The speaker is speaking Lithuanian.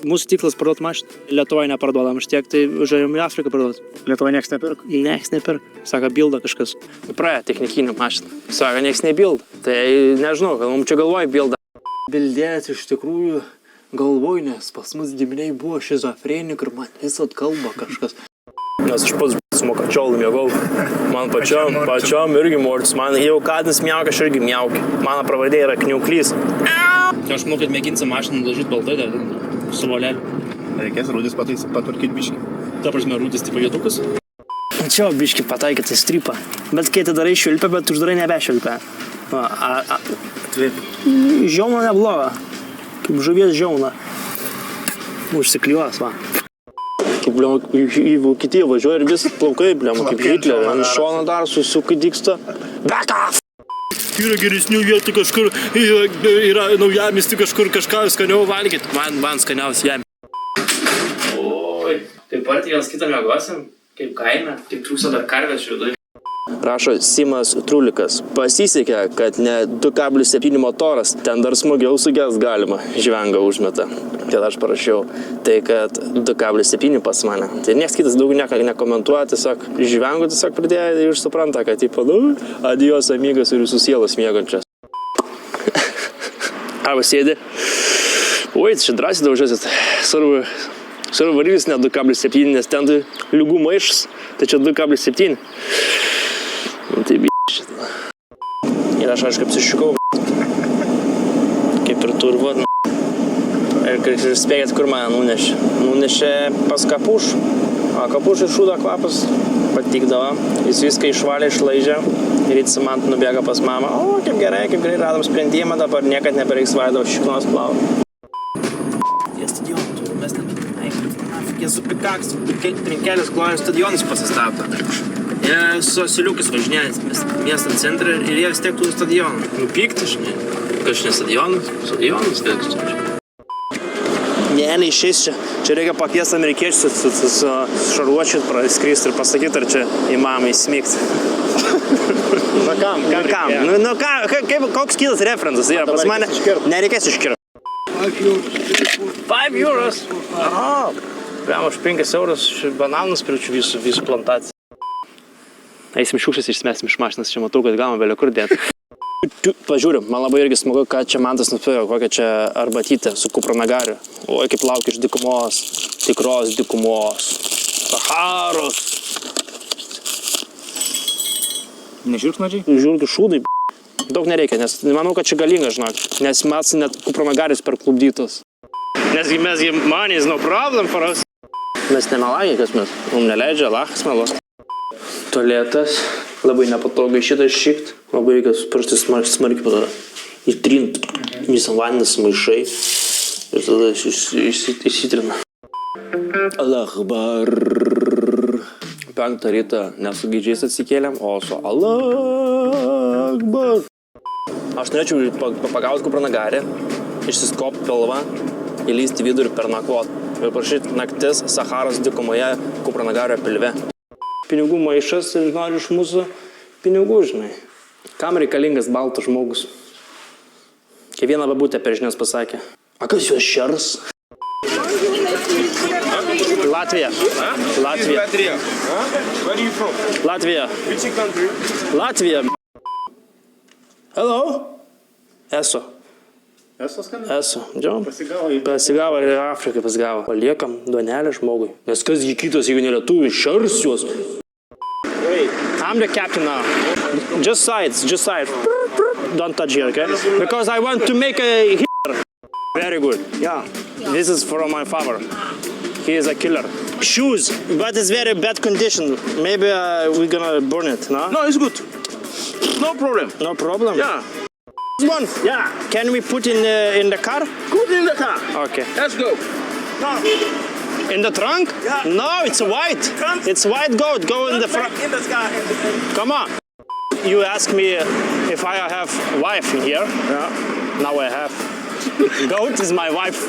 Mūsų tikslas parduoti mašiną. Lietuvoje neparduodam, aš tiek, tai važiuojam į Afriką parduoti. Lietuvoje nieks nepirk? Nieks nepirk. Sako, bilda kažkas. Praėjo technikinį mašiną. Sako, nieks nebilda. Tai nežinau, gal mums čia galvoj bilda. Bildėt iš tikrųjų galvoj, nes pas mus giminiai buvo šizofrenikai ir man visat kalba kažkas. Nes aš pats su mokačiolu mėgau. Man pačiam irgi mortis. Man jau katinas miaukia, aš irgi miaukia. Mano pravardė yra Kniauklys. Aš manau, kad mėginsim mašiną dažyti baltai dar su voleliu. Reikės rūdis patvarkyti biškį. Ta prasme, rūdis tipo vietukas. Čia biškį pataikyti strypą. Bet kai tai darai švilpę, bet uždarai nebešvilpę. Žiauna nebloga. Kaip žuvies žiauna. Užsikliuos, va. Kaip, bliam, į Vokietiją važiuoja ir vis plaukai, bliam, kaip Hitlerį. Ant šono dar susukai dyksta. Back off! Yra geresnių vietų kažkur, yra naujamiesty kažkur kažką skaniau valgyti. Man skaniausia jam. Oi, taip pat vienas kitą mėgosim, kaip kaime, tik trūksta dar karvės šiudai. Rašo Simas Trulikas. Pasisekė, kad ne 2,7 motoras, ten dar smagiau suges galima, žvengą užmeta. Tai aš parašiau, tai kad 2,7 pas mane. Tai nieks kitas daug nekomentuoja, tiesiog žvengų tiesiog pridėjo ir supranta, kad tipo, adios amigas ir jūsų sielos miegančias. Arba sėdi. Oi, čia drąsiai daužėsit. Svarbu varys ne 2,7, nes ten tai lygų maišas, tai čia 2,7. Tai šitą. Ir aš apsišikau, kaip ir turvo. Ir spėkit, kur mane nunešė. Nunešė pas Kapuš. O Kapušui šūdo kvapas patikdavo. Jis viską išvalė, išlaižė. Ir man nubėga pas mamą. O, kaip gerai radom sprendimą, dabar niekad nebereiks vaido šiknos plau. Tie stadionai, mes ten supikaks, trinkelius klojus stadionus pasistato. Jie su asiliukais važinėjant miestam centrą ir jie vis tiek turi stadioną. Nupykti, žinai. Kažkai stadionas, tai Ne, neišeis čia. Čia reikia pakviesti amerikiečius su šarvuočiu praskristi ir pasakyti, ar čia įmamai smigti. Na kam? Nu kam? Koks kitas referencas yra? Pas mane nereikės iškirti. 5 euros? Aha. Priam už 5 eurus bananus pirčiu visų plantaciją. Eisim šiukšės išsmesim iš mašinas, čia matau, kad galima vėliau kur dėti. Pažiūrim, man labai irgi smagu, kad čia Mantas nupėjo, kokią čia arbatytę su kupranagariu. Oi, kaip laukia iš dykumos, tikros dykumos, Saharos. Nežiūrknadžiai? Žiūrkių šūdai, daug nereikia, nes manau, kad čia galinga, žinok, nes mes net kupranagarius perklubdytos. Nes mes manys, no problem for us. Mes nemelagiai, kas mes, mums neleidžia, Alachas melos. Tualetas, labai nepatogai šitą šikt, labai reikia pirštai smarkiai patada įtrint visą vandenį sumaišai ir tada įsitrina. Allah Akbar. 5 rytą nesu gydžiais atsikėlėm, o su Allah Akbar. Aš norėčiau pagauti kupranagarį, išsiskopti pilvą, įlysti vidų ir pernakvot. Ir prašyti naktis Saharos dykumoje kupranagario pilve. Pinigų maišas ir nori iš mūsų pinigų, žinai. Kam reikalingas baltas žmogus? Kiekvieną babutę per žinias pasakė. A kas juos šers? Latvija. Latvija. Where are you from? Latvija. Which country? Latvija. Hello? Esu. Esu skambinti? Esu. Džiau. Pasigavo į... Pasigavo ir Afriką pasigavo. Paliekam duonelę žmogui. Nes kas jį kitas, jeigu ne lietuvių, šers juos. I'm the captain now. Just sides. Don't touch here, okay? Because I want to make a Hitler. Very good. Yeah. This is from my father. He is a killer. Shoes, but it's very bad condition. Maybe we're gonna burn it, no? No, it's good. No problem. No problem? Yeah. This one? Yeah. Can we put in the car? Put in the car. Okay. Let's go. No. In the trunk? Yeah. No, it's white. Trunk? It's white goat. Go in the front. In the car. Come on. You ask me if I have wife in here. Yeah. Now I have. Goat is my wife.